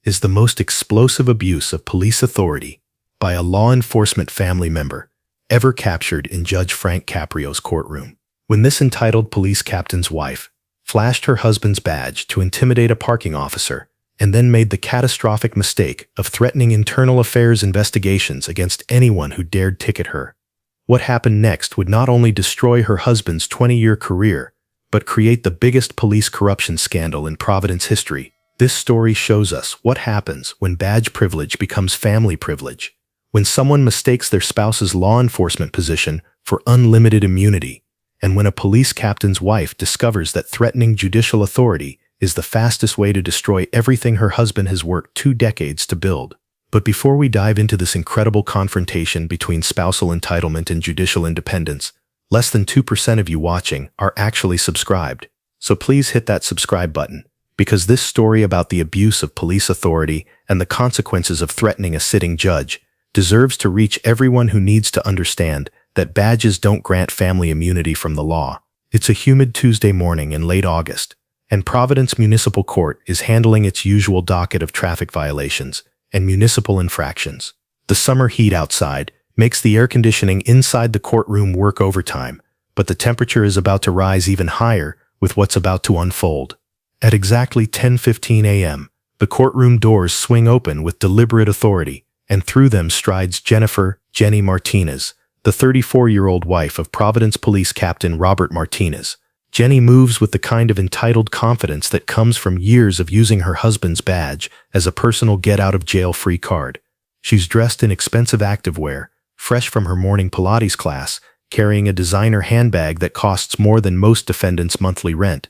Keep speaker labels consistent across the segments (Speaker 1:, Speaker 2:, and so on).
Speaker 1: is the most explosive abuse of police authority by a law enforcement family member ever captured in Judge Frank Caprio's courtroom. When this entitled police captain's wife flashed her husband's badge to intimidate a parking officer and then made the catastrophic mistake of threatening internal affairs investigations against anyone who dared ticket her, what happened next would not only destroy her husband's 20-year career, but create the biggest police corruption scandal in Providence history. This story shows us what happens when badge privilege becomes family privilege, when someone mistakes their spouse's law enforcement position for unlimited immunity, and when a police captain's wife discovers that threatening judicial authority is the fastest way to destroy everything her husband has worked 2 decades to build. But before we dive into this incredible confrontation between spousal entitlement and judicial independence, less than 2% of you watching are actually subscribed. So please hit that subscribe button, because this story about the abuse of police authority and the consequences of threatening a sitting judge deserves to reach everyone who needs to understand that badges don't grant family immunity from the law. It's a humid Tuesday morning in late August, and Providence Municipal Court is handling its usual docket of traffic violations and municipal infractions. The summer heat outside makes the air conditioning inside the courtroom work overtime, but the temperature is about to rise even higher with what's about to unfold. At exactly 10:15 a.m., the courtroom doors swing open with deliberate authority, and through them strides Jenny Martinez, the 34-year-old wife of Providence Police Captain Robert Martinez. Jenny moves with the kind of entitled confidence that comes from years of using her husband's badge as a personal get-out-of-jail-free card. She's dressed in expensive activewear, fresh from her morning Pilates class, carrying a designer handbag that costs more than most defendants' monthly rent.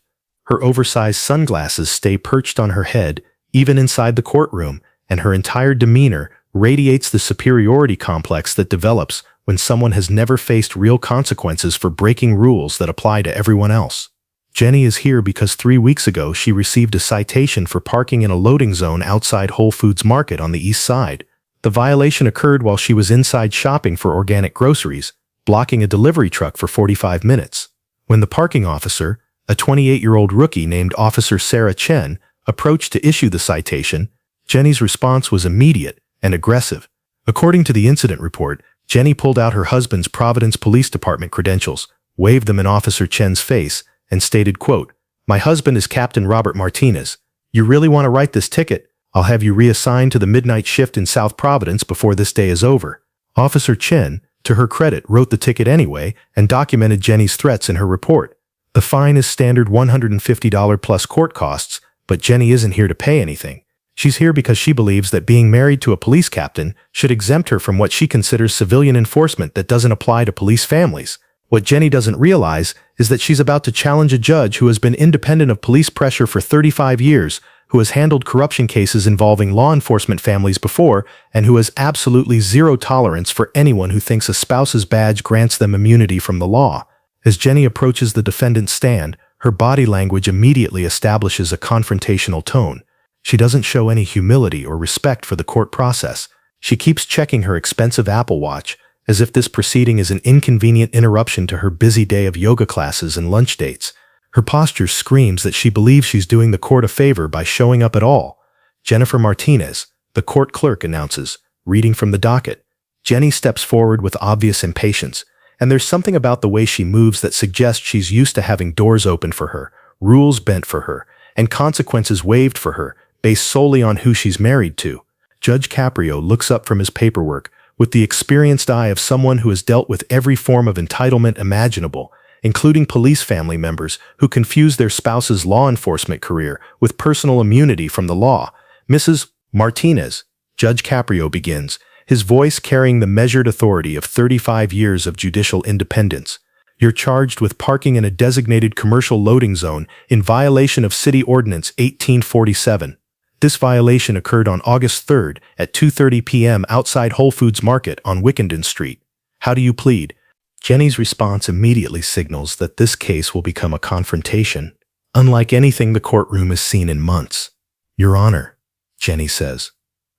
Speaker 1: Her oversized sunglasses stay perched on her head, even inside the courtroom, and her entire demeanor radiates the superiority complex that develops when someone has never faced real consequences for breaking rules that apply to everyone else. Jenny is here because 3 weeks ago she received a citation for parking in a loading zone outside Whole Foods Market on the east side. The violation occurred while she was inside shopping for organic groceries, blocking a delivery truck for 45 minutes. When the parking officer, a 28-year-old rookie named Officer Sarah Chen, approached to issue the citation, Jenny's response was immediate and aggressive. According to the incident report, Jenny pulled out her husband's Providence Police Department credentials, waved them in Officer Chen's face, and stated, quote, "My husband is Captain Robert Martinez. You really want to write this ticket? I'll have you reassigned to the midnight shift in South Providence before this day is over." Officer Chen, to her credit, wrote the ticket anyway and documented Jenny's threats in her report. The fine is standard $150 plus court costs, but Jenny isn't here to pay anything. She's here because she believes that being married to a police captain should exempt her from what she considers civilian enforcement that doesn't apply to police families. What Jenny doesn't realize is that she's about to challenge a judge who has been independent of police pressure for 35 years, who has handled corruption cases involving law enforcement families before, and who has absolutely zero tolerance for anyone who thinks a spouse's badge grants them immunity from the law. As Jenny approaches the defendant's stand, her body language immediately establishes a confrontational tone. She doesn't show any humility or respect for the court process. She keeps checking her expensive Apple Watch, as if this proceeding is an inconvenient interruption to her busy day of yoga classes and lunch dates. Her posture screams that she believes she's doing the court a favor by showing up at all. Jennifer Martinez, the court clerk, announces, reading from the docket. Jenny steps forward with obvious impatience, and there's something about the way she moves that suggests she's used to having doors open for her, rules bent for her, and consequences waived for her, based solely on who she's married to. Judge Caprio looks up from his paperwork with the experienced eye of someone who has dealt with every form of entitlement imaginable, including police family members who confuse their spouse's law enforcement career with personal immunity from the law. "Mrs. Martinez," Judge Caprio begins, his voice carrying the measured authority of 35 years of judicial independence. "You're charged with parking in a designated commercial loading zone in violation of City Ordinance 1847. This violation occurred on August 3rd at 2:30 p.m. outside Whole Foods Market on Wickenden Street. How do you plead?" Jenny's response immediately signals that this case will become a confrontation, unlike anything the courtroom has seen in months. "Your Honor," Jenny says,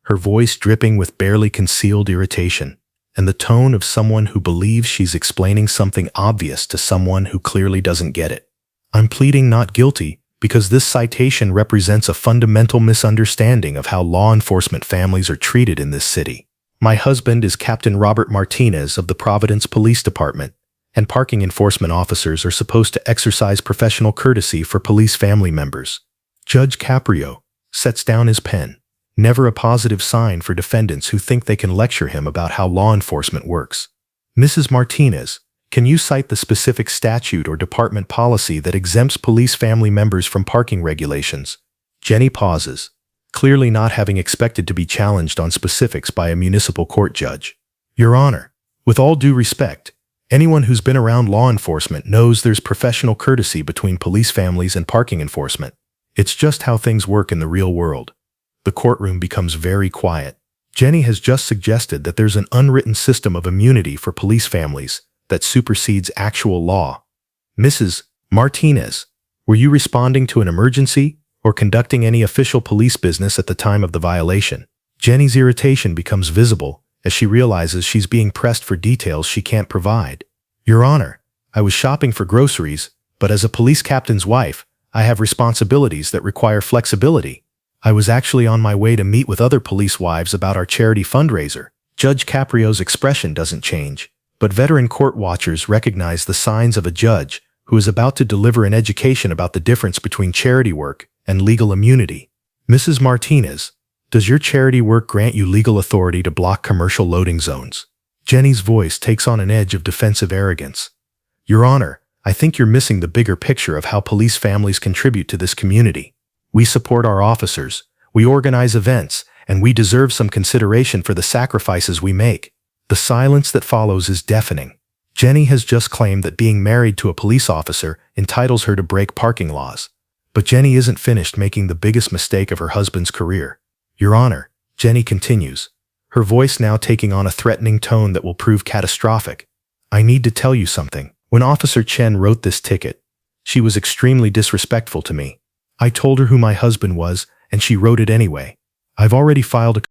Speaker 1: her voice dripping with barely concealed irritation, and the tone of someone who believes she's explaining something obvious to someone who clearly doesn't get it. "I'm pleading not guilty because this citation represents a fundamental misunderstanding of how law enforcement families are treated in this city. My husband is Captain Robert Martinez of the Providence Police Department, and parking enforcement officers are supposed to exercise professional courtesy for police family members. Judge Caprio sets down his pen. Never a positive sign for defendants who think they can lecture him about how law enforcement works. Mrs. Martinez, can you cite the specific statute or department policy that exempts police family members from parking regulations? Jenny pauses, clearly not having expected to be challenged on specifics by a municipal court judge. Your Honor, with all due respect, anyone who's been around law enforcement knows there's professional courtesy between police families and parking enforcement. It's just how things work in the real world. The courtroom becomes very quiet. Jenny has just suggested that there's an unwritten system of immunity for police families that supersedes actual law. Mrs. Martinez, were you responding to an emergency or conducting any official police business at the time of the violation? Jenny's irritation becomes visible as she realizes she's being pressed for details she can't provide. Your Honor, I was shopping for groceries, but as a police captain's wife, I have responsibilities that require flexibility. I was actually on my way to meet with other police wives about our charity fundraiser. Judge Caprio's expression doesn't change, but veteran court watchers recognize the signs of a judge who is about to deliver an education about the difference between charity work and legal immunity. Mrs. Martinez, does your charity work grant you legal authority to block commercial loading zones? Jenny's voice takes on an edge of defensive arrogance. Your Honor, I think you're missing the bigger picture of how police families contribute to this community. We support our officers, we organize events, and we deserve some consideration for the sacrifices we make. The silence that follows is deafening. Jenny has just claimed that being married to a police officer entitles her to break parking laws. But Jenny isn't finished making the biggest mistake of her husband's career. Your Honor, Jenny continues, her voice now taking on a threatening tone that will prove catastrophic. I need to tell you something. When Officer Chen wrote this ticket, she was extremely disrespectful to me. I told her who my husband was, and she wrote it anyway. I've already filed a